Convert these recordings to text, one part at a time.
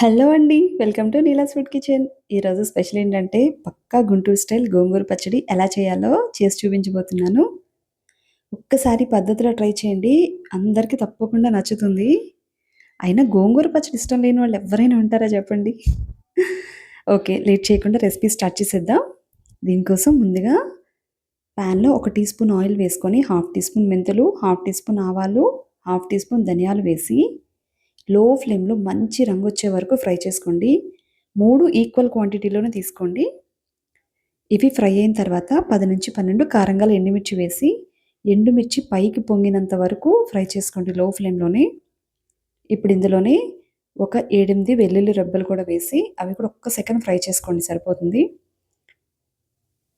Hello అండి. Welcome to Neela's food kitchen. ఈరోజు special ఏంటంటే పక్కా గుంటూరు స్టైల్ గోంగూర పచ్చడి ఎలా చేయాలో చేసి చూపించబోతున్నాను. ఒక్కసారి పద్ధతిలో ట్రై చేయండి. అందరికీ తప్పకుండా నచ్చుతుంది. అయినా గోంగూర పచ్చడి ఇష్టం లేని వాళ్ళు ఎవ్వరైనా ఉంటారా చెప్పండి? ఓకే. లేట్ చేయకుండా రెసిపీ స్టార్ట్ చేసేద్దాం. దీనికోసం ముందుగా పాన్‌లో ఒక టీ స్పూన్ ఆయిల్ వేసుకొని, హాఫ్ టీ స్పూన్ మెంతులు, హాఫ్ టీ స్పూన్ ఆవాలు, హాఫ్ టీ స్పూన్ ధనియాలు వేసి లో ఫ్లేమ్‌లో మంచి రంగొచ్చే వరకు ఫ్రై చేసుకోండి. 3 ఈక్వల్ క్వాంటిటీలోనే తీసుకోండి. ఇవి ఫ్రై అయిన తర్వాత 10-12 కారంగల ఎండుమిర్చి వేసి, ఎండుమిర్చి పైకి పొంగినంత వరకు ఫ్రై చేసుకోండి లో ఫ్లేమ్‌లోనే. ఇప్పుడు ఇందులోనే ఒక 7, 8 వెల్లుల్లి రెబ్బలు కూడా వేసి, అవి కూడా ఒక్క సెకండ్ ఫ్రై చేసుకోండి సరిపోతుంది.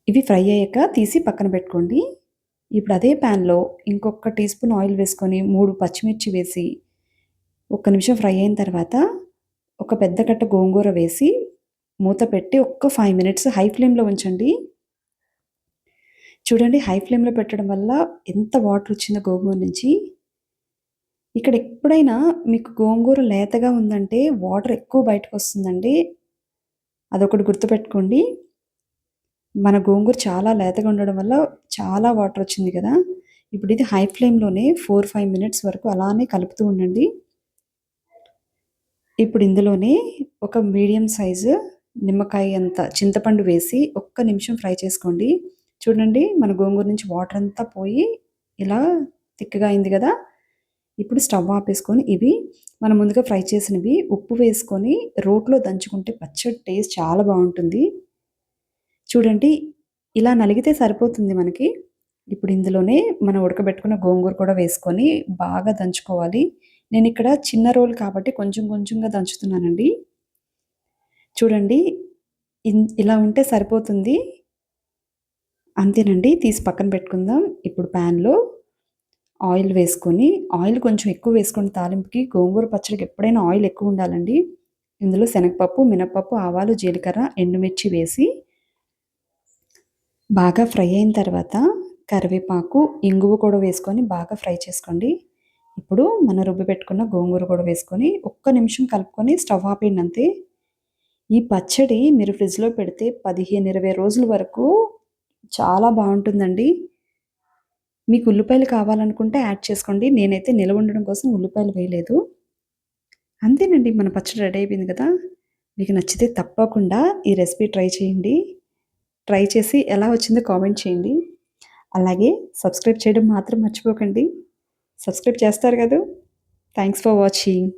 ఇవి ఫ్రై అయ్యాక తీసి పక్కన పెట్టుకోండి. ఇప్పుడు అదే పాన్‌లో ఇంకొక టీ స్పూన్ ఆయిల్ వేసుకొని 3 పచ్చిమిర్చి వేసి ఒక్క నిమిషం ఫ్రై అయిన తర్వాత, ఒక పెద్ద కట్ట గోంగూర వేసి, మూత పెట్టి ఒక్క 5 మినిట్స్ హై ఫ్లేమ్‌లో ఉంచండి. చూడండి హై ఫ్లేమ్‌లో పెట్టడం వల్ల ఎంత వాటర్ వచ్చిందో గోంగూర నుంచి. ఇక్కడ ఎప్పుడైనా మీకు గోంగూర లేతగా ఉందంటే వాటర్ ఎక్కువ బయటకొస్తుందండి. అదొకటి గుర్తుపెట్టుకోండి. మన గోంగూర చాలా లేతగా ఉండడం వల్ల చాలా వాటర్ వచ్చింది కదా! ఇప్పుడు ఇది హై ఫ్లేమ్‌లోనే 4, 5 మినిట్స్ వరకు అలానే కలుపుతూ ఉండండి. ఇప్పుడు ఇందులోనే ఒక మీడియం సైజు నిమ్మకాయ అంత చింతపండు వేసి ఒక్క నిమిషం ఫ్రై చేసుకోండి. చూడండి మన గోంగూర నుంచి వాటర్ అంతా పోయి ఇలా థిక్‌గా అయింది కదా! ఇప్పుడు స్టవ్ ఆపేసుకొని ఇవి మనం ముందుగా ఫ్రై చేసినవి ఉప్పు వేసుకొని రోట్లో దంచుకుంటే పచ్చడి టేస్ట్ చాలా బావుంటుంది. చూడండి ఇలా నలిగితే సరిపోతుంది మనకి. ఇప్పుడు ఇందులోనే మనం ఉడకబెట్టుకున్న గోంగూర కూడా వేసుకొని బాగా దంచుకోవాలి. నేనిక్కడ చిన్న రోలు కాబట్టి కొంచెం కొంచెంగా దంచుతున్నానండి. చూడండి ఇలా ఉంటే సరిపోతుంది. అంతేనండి. తీసి పక్కన పెట్టుకుందాం. ఇప్పుడు పాన్‌లో ఆయిల్ వేసుకొని, ఆయిల్ కొంచెం ఎక్కువ వేసుకోండి తాలింపుకి. గోంగూర పచ్చడికి ఎప్పుడైనా ఆయిల్ ఎక్కువ ఉండాలండి. ఇందులో శనగపప్పు, మినపప్పు, ఆవాలు, జీలకర్ర, ఎండుమిర్చి వేసి బాగా ఫ్రై అయిన తర్వాత కరివేపాకు, ఇంగువ కూడా వేసుకొని బాగా ఫ్రై చేసుకోండి. ఇప్పుడు మనం రుబ్బి పెట్టుకున్న గోంగూర కూడా వేసుకొని ఒక్క నిమిషం కలుపుకొని స్టవ్ ఆపేయండి అంతే. ఈ పచ్చడి మీరు ఫ్రిడ్జ్‌లో పెడితే 15, 20 రోజుల వరకు చాలా బావుంటుందండి. మీకు ఉల్లిపాయలు కావాలనుకుంటే యాడ్ చేసుకోండి. నేనైతే నిలవ ఉండడం కోసం ఉల్లిపాయలు వేయలేదు. అంతేనండి మన పచ్చడి రెడీ అయిపోయింది కదా! మీకు నచ్చితే తప్పకుండా ఈ రెసిపీ ట్రై చేయండి. ట్రై చేసి ఎలా వచ్చిందో కామెంట్ చేయండి. అలాగే సబ్స్క్రైబ్ చేయడం మాత్రం మర్చిపోకండి. సబ్స్క్రైబ్ చేస్తారు కదూ! Thanks for watching.